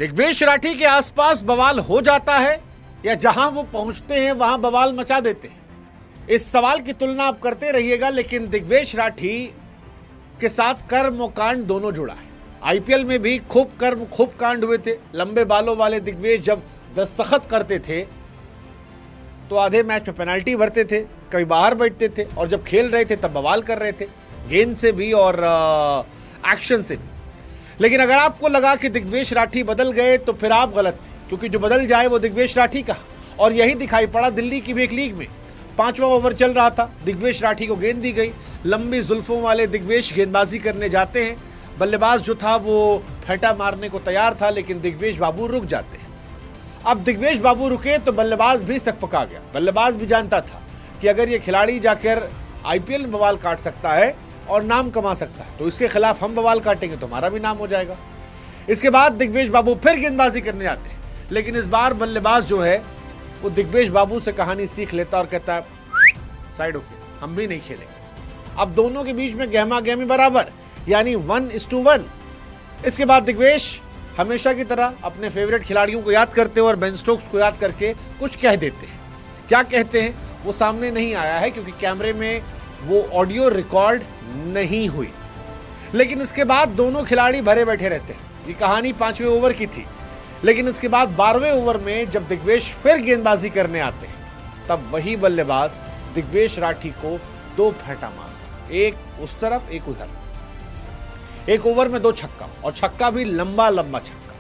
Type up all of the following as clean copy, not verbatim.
दिग्वेश राठी के आसपास बवाल हो जाता है या जहां वो पहुंचते हैं वहां बवाल मचा देते हैं? इस सवाल की तुलना आप करते रहिएगा, लेकिन दिग्वेश राठी के साथ कर्म और कांड दोनों जुड़ा है। आईपीएल में भी खूब कर्म खूब कांड हुए थे। लंबे बालों वाले दिग्वेश जब दस्तखत करते थे तो आधे मैच में पेनाल्टी भरते थे, कभी बाहर बैठते थे, और जब खेल रहे थे तब बवाल कर रहे थे, गेंद से भी और एक्शन से भी। लेकिन अगर आपको लगा कि दिग्वेश राठी बदल गए तो फिर आप गलत थे, क्योंकि जो बदल जाए वो दिग्वेश राठी का, और यही दिखाई पड़ा दिल्ली की भी एक लीग में। 5वां ओवर चल रहा था, दिग्वेश राठी को गेंद दी गई, लंबी जुल्फों वाले दिग्वेश गेंदबाजी करने जाते हैं। बल्लेबाज जो था वो फेंटा मारने को तैयार था, लेकिन दिग्वेश बाबू रुक जाते हैं। अब दिग्वेश बाबू रुके तो बल्लेबाज भी सकपका गया। बल्लेबाज भी जानता था कि अगर ये खिलाड़ी जाकर आईपीएल में बवाल काट सकता है और नाम कमा सकता है, तो इसके खिलाफ हम बवाल काटेंगे तो हमारा भी नाम हो जाएगा। इसके बाद दिग्वेश बाबू फिर गेंदबाजी करने जाते हैं, लेकिन इस बार बल्लेबाज जो है वो दिग्वेश बाबू से कहानी सीख लेता और कहता है साइड होके, हम भी नहीं खेलेंगे। अब दोनों के बीच में गहमा गहमी बराबर, यानी 1:1। इसके बाद दिग्वेश हमेशा की तरह अपने फेवरेट खिलाड़ियों को याद करते हैं और बेन स्टोक्स को याद करके कुछ कह देते हैं। क्या कहते हैं वो सामने नहीं आया है, क्योंकि कैमरे में वो ऑडियो रिकॉर्ड नहीं हुई। लेकिन इसके बाद दोनों खिलाड़ी भरे बैठे रहते हैं। ये कहानी 5वें ओवर की थी, लेकिन इसके बाद 12वें ओवर में जब दिग्वेश फिर गेंदबाजी करने आते हैं, तब वही बल्लेबाज दिग्वेश राठी को 2 फेंटा मारता, एक उस तरफ एक उधर। एक ओवर में 2 छक्का, और छक्का भी लंबा लंबा छक्का।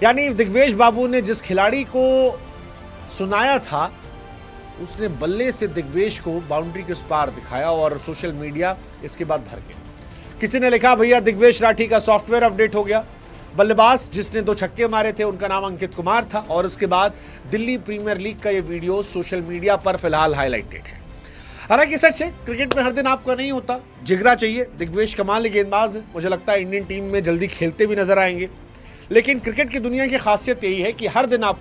यानी दिग्वेश बाबू ने जिस खिलाड़ी को सुनाया था उसने बल्ले से दिग्वेश को बाउंड्री के उस पार दिखाया, और सोशल मीडिया इसके बाद भर गया। किसी ने लिखा भैया दिग्वेश राठी का सॉफ्टवेयर अपडेट हो गया। बल्लेबाज जिसने 2 छक्के मारे थे उनका नाम अंकित कुमार था, और उसके बाद दिल्ली प्रीमियर लीग का ये वीडियो सोशल मीडिया पर फिलहाल हाईलाइटेड है। हालांकि सच है, क्रिकेट में हर दिन आपका नहीं होता, जिगरा चाहिए। दिग्वेश कमाल गेंदबाज है, मुझे लगता है इंडियन टीम में जल्दी खेलते भी नजर आएंगे। लेकिन क्रिकेट की दुनिया की खासियत यही है कि हर दिन आप